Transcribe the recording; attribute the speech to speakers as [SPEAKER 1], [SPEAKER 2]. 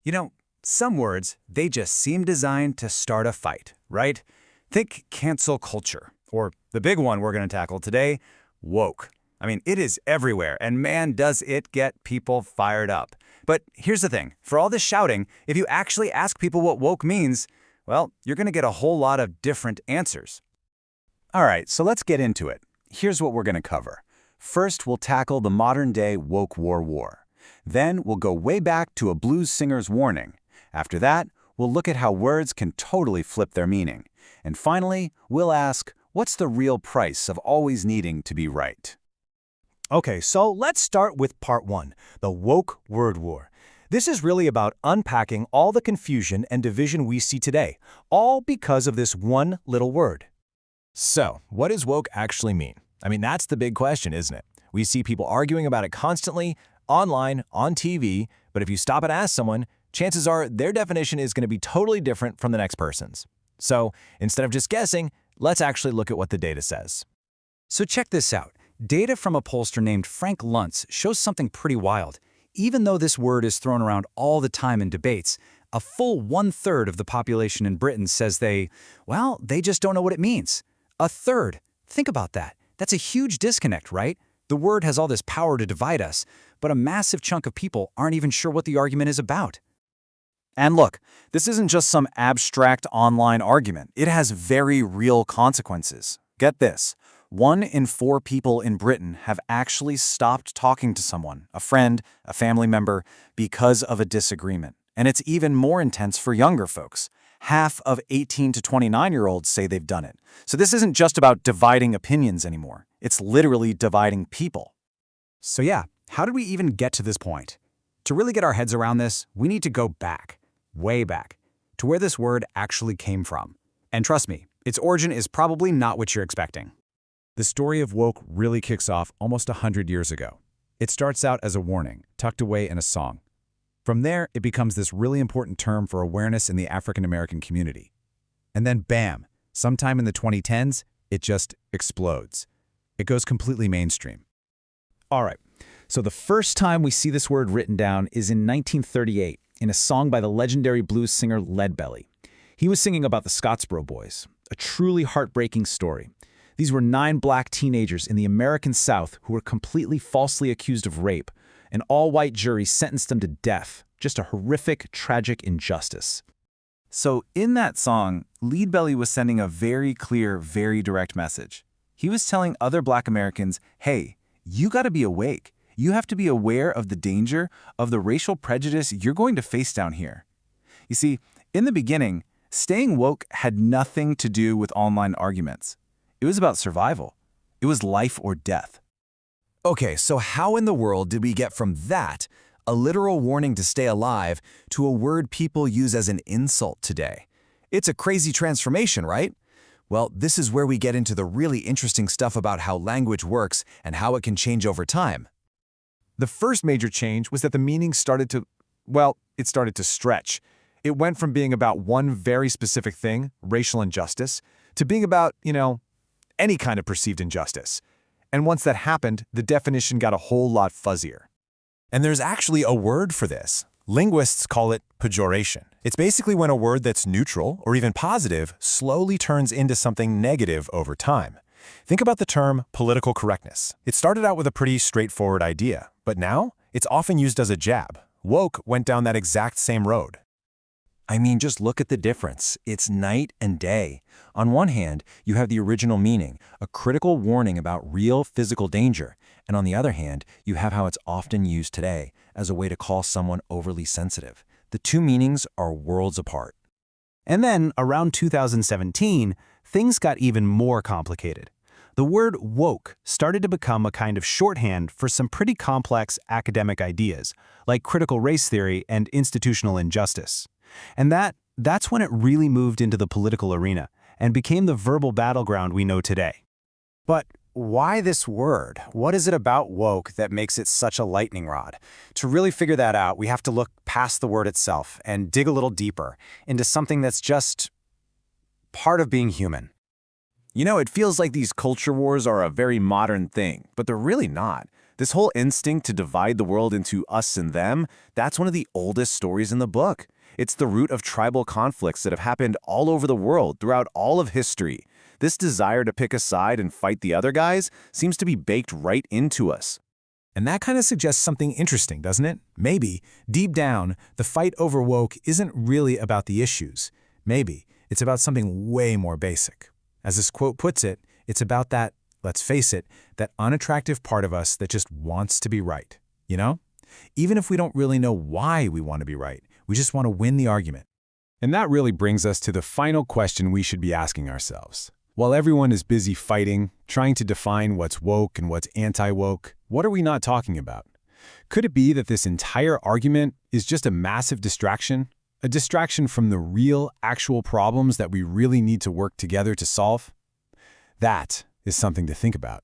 [SPEAKER 1] You know, some words, they just seem designed to start a fight, right? Think cancel culture, or the big one we're going to tackle today, woke. I mean, it is everywhere, and man, does it get people fired up. But here's the thing, for all this shouting, if you actually ask people what woke means, well, you're going to get a whole lot of different answers.
[SPEAKER 2] All right, so let's get into it. Here's what we're going to cover. First, we'll tackle the modern-day woke war. Then, we'll go way back to a blues singer's warning. After that, we'll look at how words can totally flip their meaning. And finally, we'll ask, what's the real price of always needing to be right?
[SPEAKER 3] Okay, so let's start with part one, the woke word war. This is really about unpacking all the confusion and division we see today, all because of this one little word.
[SPEAKER 4] So, what does woke actually mean? I mean, that's the big question, isn't it? We see people arguing about it constantly, online, on TV, but if you stop and ask someone, chances are their definition is going to be totally different from the next person's. So, instead of just guessing, let's actually look at what the data says.
[SPEAKER 1] So check this out. Data from a pollster named Frank Luntz shows something pretty wild. Even though this word is thrown around all the time in debates, a full 1/3 of the population in Britain says they just don't know what it means. A third. Think about that. That's a huge disconnect, right? The word has all this power to divide us, but a massive chunk of people aren't even sure what the argument is about.
[SPEAKER 2] And look, this isn't just some abstract online argument. It has very real consequences. Get this. 1 in 4 people in Britain have actually stopped talking to someone, a friend, a family member, because of a disagreement. And it's even more intense for younger folks. Half of 18 to 29-year-olds say they've done it. So this isn't just about dividing opinions anymore. It's literally dividing people.
[SPEAKER 1] So yeah, how did we even get to this point? To really get our heads around this, we need to go back, way back, to where this word actually came from. And trust me, its origin is probably not what you're expecting.
[SPEAKER 5] The story of woke really kicks off almost 100 years ago. It starts out as a warning, tucked away in a song. From there, it becomes this really important term for awareness in the African-American community. And then bam, sometime in the 2010s, it just explodes. It goes completely mainstream.
[SPEAKER 6] All right, so the first time we see this word written down is in 1938 in a song by the legendary blues singer Leadbelly. He was singing about the Scottsboro Boys, a truly heartbreaking story. These were 9 black teenagers in the American South who were completely falsely accused of rape. An all-white jury sentenced them to death. Just a horrific, tragic injustice.
[SPEAKER 2] So in that song, Leadbelly was sending a very clear, very direct message. He was telling other black Americans, hey, you gotta be awake. You have to be aware of the danger of the racial prejudice you're going to face down here. You see, in the beginning, staying woke had nothing to do with online arguments. It was about survival. It was life or death.
[SPEAKER 4] Okay, so how in the world did we get from that, a literal warning to stay alive, to a word people use as an insult today? It's a crazy transformation, right? Well, this is where we get into the really interesting stuff about how language works and how it can change over time.
[SPEAKER 3] The first major change was that the meaning started to stretch. It went from being about one very specific thing, racial injustice, to being about, any kind of perceived injustice. And once that happened, the definition got a whole lot fuzzier.
[SPEAKER 4] And there's actually a word for this. Linguists call it pejoration. It's basically when a word that's neutral or even positive slowly turns into something negative over time. Think about the term political correctness. It started out with a pretty straightforward idea, but now it's often used as a jab. Woke went down that exact same road. I mean, just look at the difference. It's night and day. On one hand, you have the original meaning, a critical warning about real physical danger. And on the other hand, you have how it's often used today as a way to call someone overly sensitive. The two meanings are worlds apart.
[SPEAKER 3] And then, around 2017, things got even more complicated. The word woke started to become a kind of shorthand for some pretty complex academic ideas, like critical race theory and institutional injustice. And that's when it really moved into the political arena and became the verbal battleground we know today.
[SPEAKER 2] But why this word? What is it about woke that makes it such a lightning rod? To really figure that out, we have to look past the word itself and dig a little deeper into something that's just part of being human.
[SPEAKER 5] You know, it feels like these culture wars are a very modern thing, but they're really not.
[SPEAKER 2] This whole instinct to divide the world into us and them, that's one of the oldest stories in the book. It's the root of tribal conflicts that have happened all over the world throughout all of history. This desire to pick a side and fight the other guys seems to be baked right into us.
[SPEAKER 5] And that kind of suggests something interesting, doesn't it? Maybe, deep down, the fight over woke isn't really about the issues. Maybe it's about something way more basic. As this quote puts it, it's about that, let's face it, that unattractive part of us that just wants to be right. You know? Even if we don't really know why we want to be right, we just want to win the argument. And that really brings us to the final question we should be asking ourselves. While everyone is busy fighting, trying to define what's woke and what's anti-woke, what are we not talking about? Could it be that this entire argument is just a massive distraction? A distraction from the real, actual problems that we really need to work together to solve? That is something to think about.